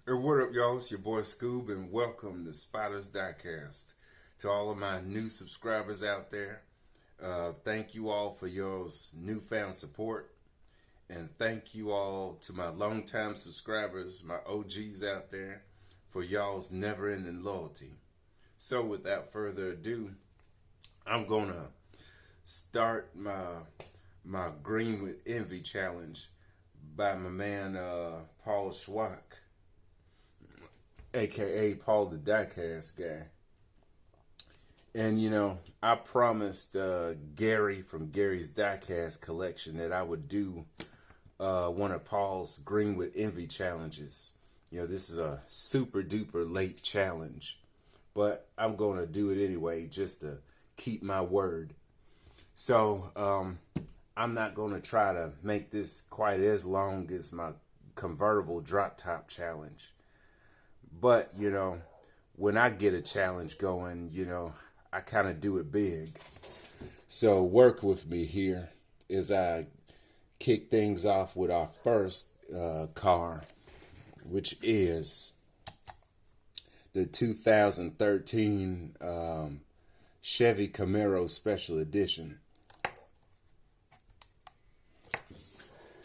Hey, what up, y'all? It's your boy Scoob, and welcome to Spiders Diecast. To all of my new subscribers out there, thank you all for your newfound support, and thank you all to my longtime subscribers, my OGs out there, for y'all's never-ending loyalty. So, without further ado, I'm gonna start my Green with Envy challenge by my man Paul Schwach, aka Paul the Diecast guy. And I promised Gary from Gary's Diecast collection that I would do one of Paul's Green with Envy challenges. This is a super duper late challenge, but I'm going to do it anyway just to keep my word. So I'm not going to try to make this quite as long as my convertible drop top challenge. But, when I get a challenge going, I kind of do it big. So work with me here as I kick things off with our first car, which is the 2013 Chevy Camaro Special Edition.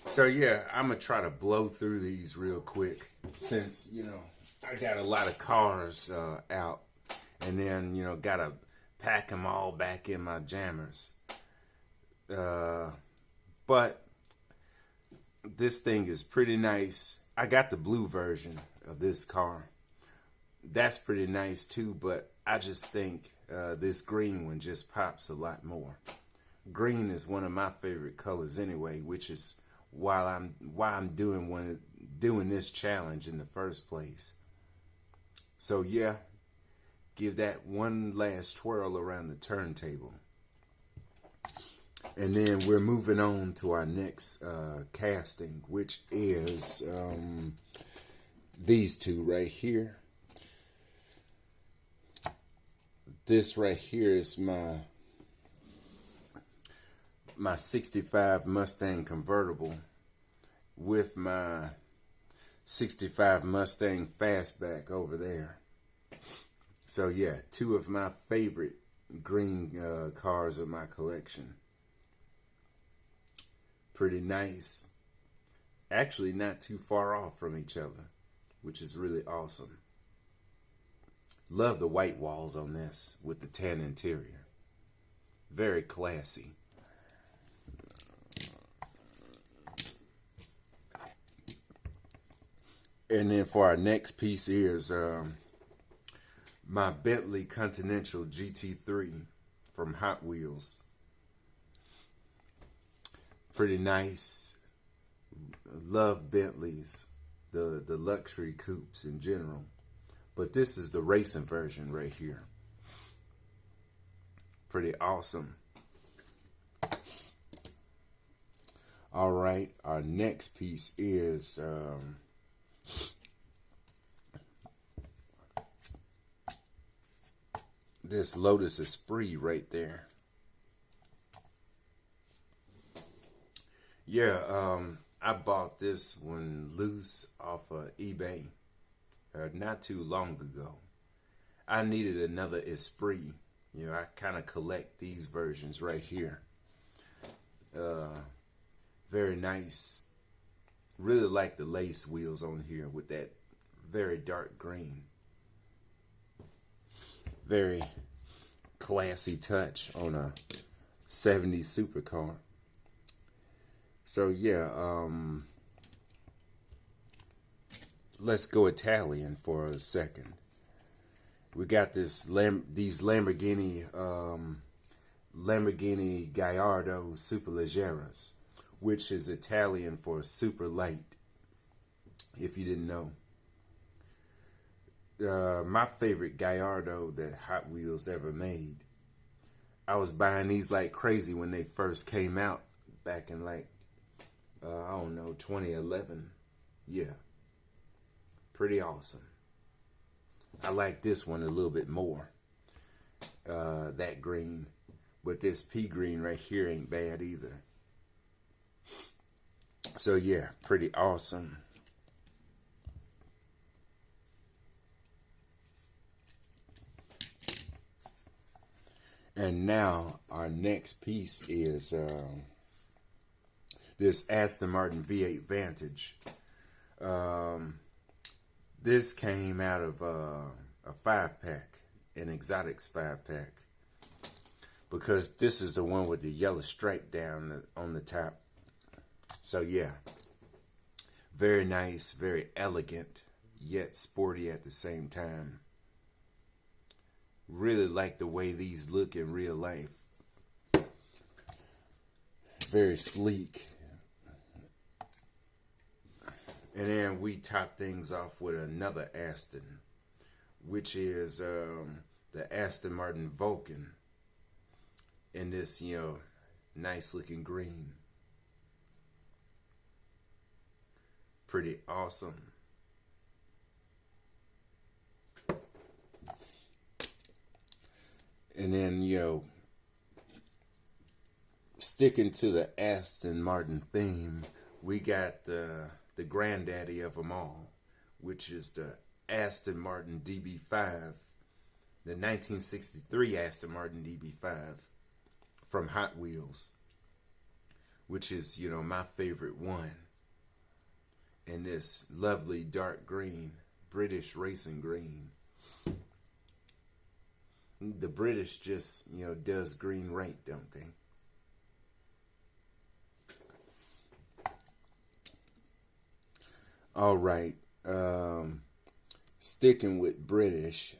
So yeah, I'm going to try to blow through these real quick since, I got a lot of cars out, and then, got to pack them all back in my jammers. But this thing is pretty nice. I got the blue version of this car. That's pretty nice too, but I just think this green one just pops a lot more. Green is one of my favorite colors anyway, which is why I'm doing this challenge in the first place. So yeah, give that one last twirl around the turntable. And then we're moving on to our next casting, which is these two right here. This right here is my 65 Mustang convertible with my 65 Mustang Fastback over there. So yeah, two of my favorite green cars in my collection. Pretty nice. Actually not too far off from each other, which is really awesome. Love the white walls on this with the tan interior. Very classy. And then for our next piece is my Bentley Continental GT3 from Hot Wheels. Pretty nice. Love Bentleys, the luxury coupes in general. But this is the racing version right here. Pretty awesome. All right, our next piece is this Lotus Esprit right there. Yeah, I bought this one loose off of eBay not too long ago. I needed another Esprit. I kind of collect these versions right here. Very nice. Really like the lace wheels on here with that very dark green. Very classy touch on a 70s supercar. So yeah, let's go Italian for a second. We got these Lamborghini Gallardo Superleggeras, which is Italian for super light, if you didn't know. My favorite Gallardo that Hot Wheels ever made. I was buying these like crazy when they first came out back in I don't know, 2011. Yeah. Pretty awesome. I like this one a little bit more. That green. But this pea green right here ain't bad either. So yeah, pretty awesome. And now our next piece is this Aston Martin V8 Vantage. This came out of a 5-pack, an Exotics 5-pack, because this is the one with the yellow stripe down on the top. So yeah, very nice, very elegant, yet sporty at the same time. Really like the way these look in real life. Very sleek. And then we top things off with another Aston, which is the Aston Martin Vulcan in this, nice looking green. Pretty awesome. And then, sticking to the Aston Martin theme, we got the granddaddy of them all, which is the Aston Martin DB5, the 1963 Aston Martin DB5 from Hot Wheels, which is, my favorite one. In this lovely dark green, British racing green. The British just, does green right, don't they? All right. Sticking with British,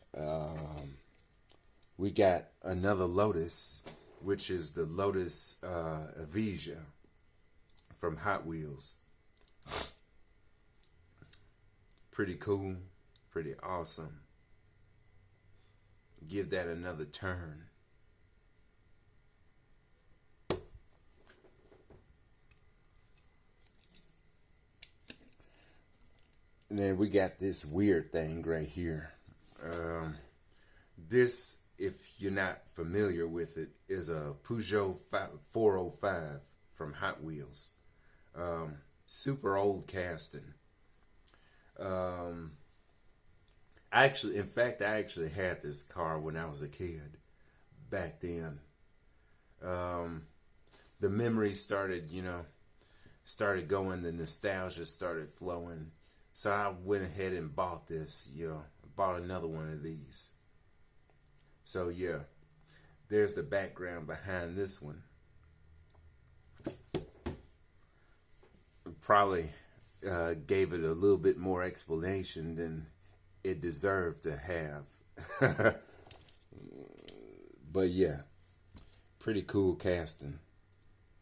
we got another Lotus, which is the Lotus Evija from Hot Wheels. Pretty cool, pretty awesome. Give that another turn. And then we got this weird thing right here. This, if you're not familiar with it, is a Peugeot 405 from Hot Wheels. Super old casting. I actually had this car when I was a kid back then. The memories started going, the nostalgia started flowing. So I went ahead and bought this, bought another one of these. So yeah, there's the background behind this one. Probably gave it a little bit more explanation than it deserved to have. But yeah, pretty cool casting.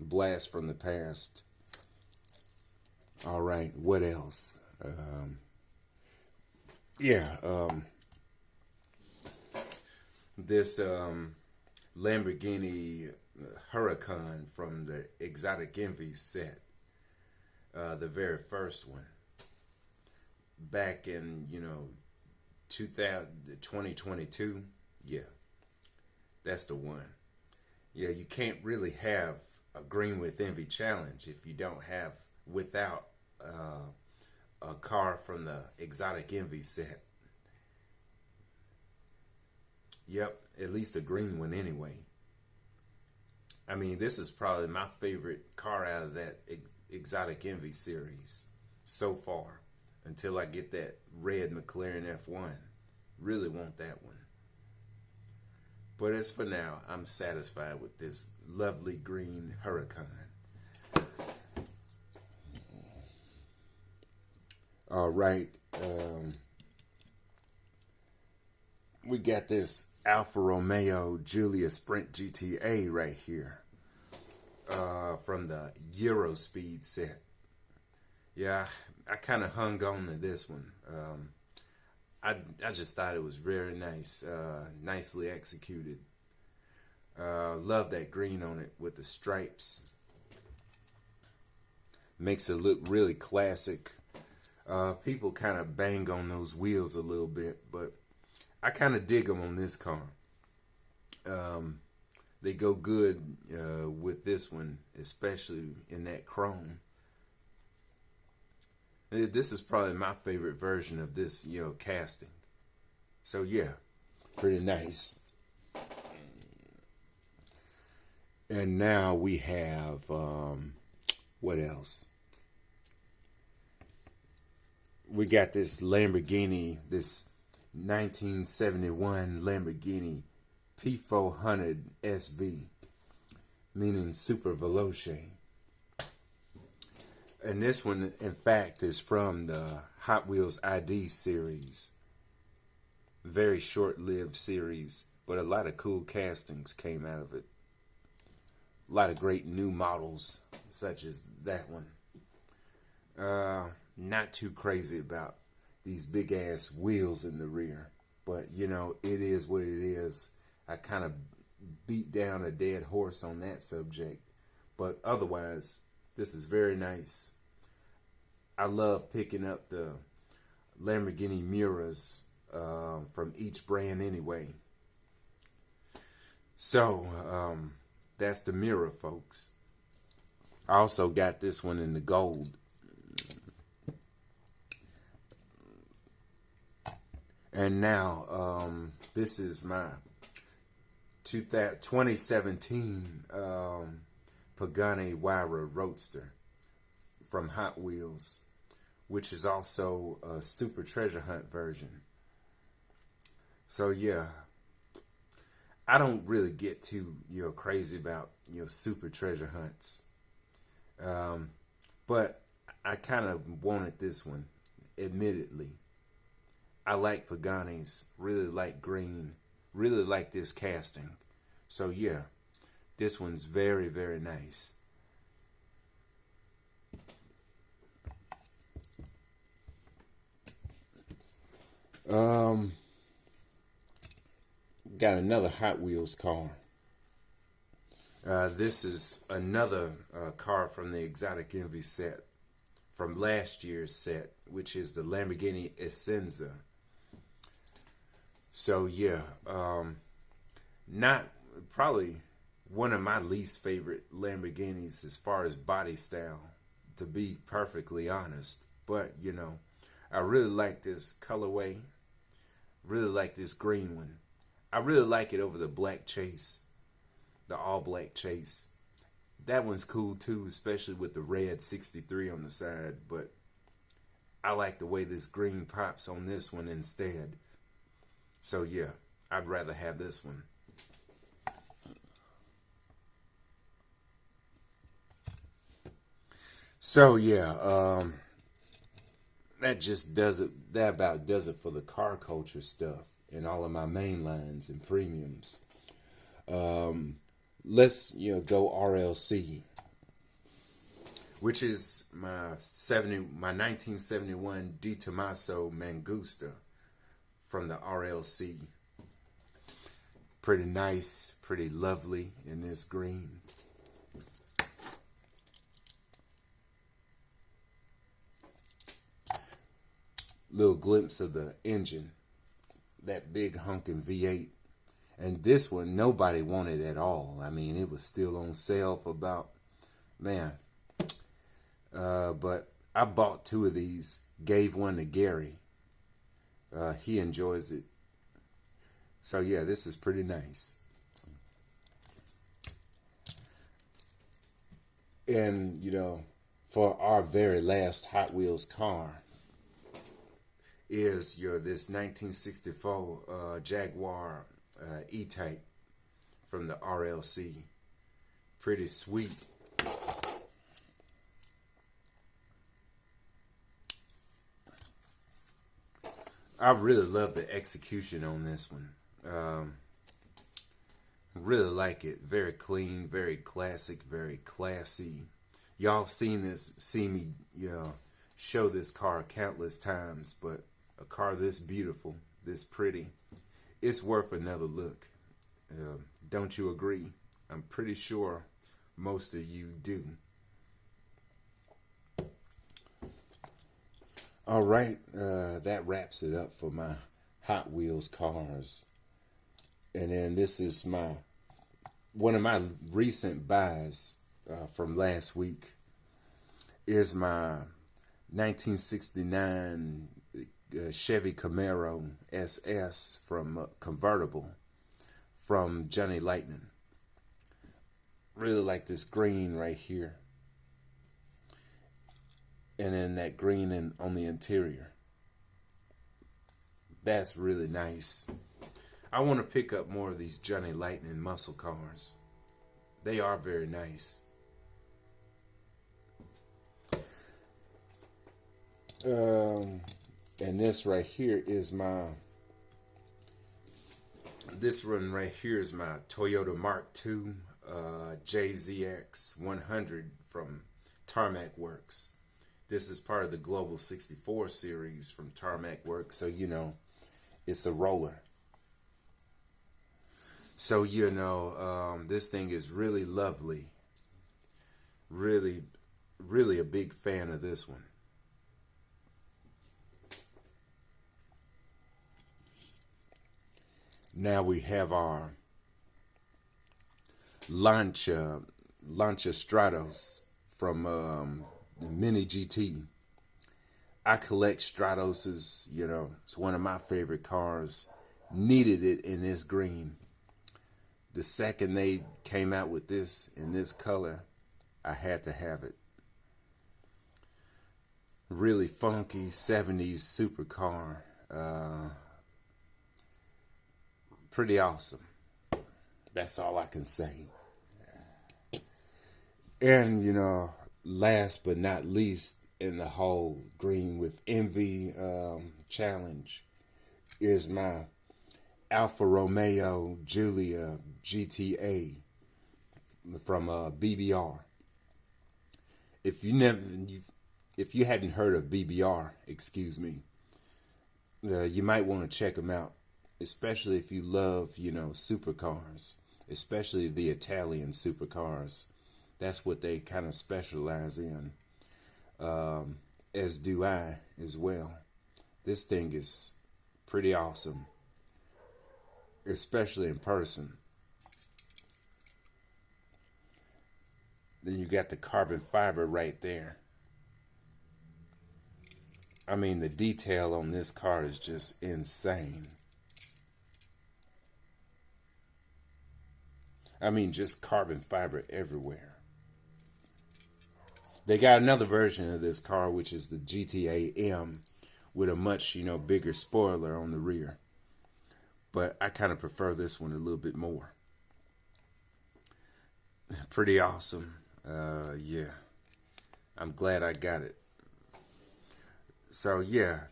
Blast from the past. All right, what else? This Lamborghini Huracan from the Exotic Envy set, the very first one, back in 2022. Yeah, that's the one. Yeah, you can't really have a Green with Envy challenge if you don't have without a car from the Exotic Envy set. Yep, at least a green one anyway. I mean, this is probably my favorite car out of that Exotic Envy series so far, until I get that red McLaren F1. Really want that one. But as for now, I'm satisfied with this lovely green Huracan. All right. We got this Alfa Romeo Giulia Sprint GTA right here, from the Eurospeed set. Yeah, I kind of hung on to this one. I just thought it was very nice, nicely executed. Love that green on it with the stripes. Makes it look really classic. People kind of bang on those wheels a little bit, but I kind of dig them on this car. They go good with this one, especially in that chrome. This is probably my favorite version of this, casting. So yeah, pretty nice. And now we have, what else? We got this Lamborghini, this 1971 Lamborghini P400 SV, meaning Super Veloce. And this one, in fact, is from the Hot Wheels ID series. Very short-lived series, but a lot of cool castings came out of it. A lot of great new models, such as that one. Not too crazy about these big-ass wheels in the rear. But, you know, it is what it is. I kind of beat down a dead horse on that subject. But otherwise, this is very nice. I love picking up the Lamborghini Miuras from each brand anyway. So, that's the Miura, folks. I also got this one in the gold. And now, this is my 2017 Pagani Huayra Roadster from Hot Wheels, which is also a Super Treasure Hunt version. So yeah, I don't really get too, crazy about, Super Treasure Hunts. But I kind of wanted this one, admittedly. I like Paganis, really like green, really like this casting. So yeah, this one's very, very nice. Got another Hot Wheels car. This is another car from the Exotic Envy set, from last year's set, which is the Lamborghini Essenza. So yeah, not probably one of my least favorite Lamborghinis as far as body style, to be perfectly honest. But I really like this colorway. Really like this green one. I really like it over the black chase, the all black chase. That one's cool too, especially with the red 63 on the side. But I like the way this green pops on this one instead. So yeah, I'd rather have this one. So yeah, that just does it. That about does it for the car culture stuff and all of my main lines and premiums. Let's go RLC, which is my 1971 De Tomaso Mangusta from the RLC. Pretty nice, pretty lovely in this green. Little glimpse of the engine, that big honking V8. And this one nobody wanted at all. I mean, it was still on sale for about, man. But I bought two of these, gave one to Gary. He enjoys it. So yeah, this is pretty nice. And for our very last Hot Wheels car is this 1964 Jaguar E-Type from the RLC. Pretty sweet. I really love the execution on this one. Really like it. Very clean, very classic, very classy. Y'all have seen me, show this car countless times, but a car this beautiful, this pretty, it's worth another look. Don't you agree? I'm pretty sure most of you do. All right, that wraps it up for my Hot Wheels cars. And then this is one of my recent buys from last week is my 1969 Chevy Camaro SS from convertible from Johnny Lightning. Really like this green right here. And then that green on the interior. That's really nice. I want to pick up more of these Johnny Lightning muscle cars. They are very nice. And this right here is this one right here is my Toyota Mark II JZX 100 from Tarmac Works. This is part of the Global 64 series from Tarmac Works, so you know, it's a roller. So you know, this thing is really lovely. Really, really a big fan of this one. Now we have our Lancia Stratos from Mini GT. I collect Stratoses, you know, it's one of my favorite cars. Needed it in this green. The second they came out with this in this color, I had to have it. Really funky 70s supercar. Pretty awesome. That's all I can say. And, you know, last but not least in the whole Green with Envy challenge is my Alfa Romeo Giulia GTA from BBR. If you hadn't heard of BBR, excuse me, you might want to check them out, especially if you love, you know, supercars, especially the Italian supercars. That's what they kind of specialize in, as do I as well. This thing is pretty awesome, especially in person. Then you got the carbon fiber right there. I mean, the detail on this car is just insane. I mean, just carbon fiber everywhere. They got another version of this car, which is the GTA M, with a much, you know, bigger spoiler on the rear. But I kind of prefer this one a little bit more. Pretty awesome. Yeah. I'm glad I got it. So, yeah,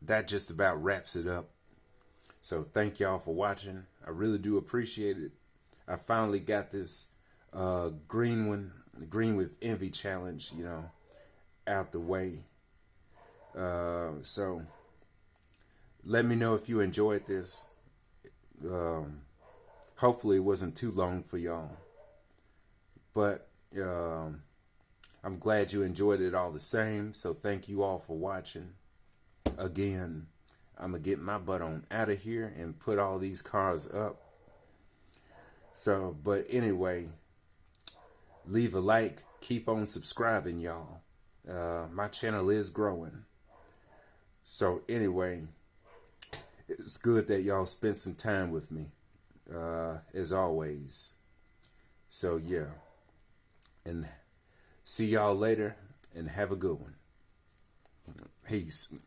that just about wraps it up. So, thank y'all for watching. I really do appreciate it. I finally got this green with Envy challenge, you know, out the way. So let me know if you enjoyed this. Hopefully it wasn't too long for y'all, but I'm glad you enjoyed it all the same. So thank you all for watching. Again, I'm gonna get my butt on out of here and put all these cars up. So, but anyway, leave a like, keep on subscribing, y'all. My channel is growing. So anyway, it's good that y'all spent some time with me, as always. So yeah, and see y'all later, and have a good one. Peace.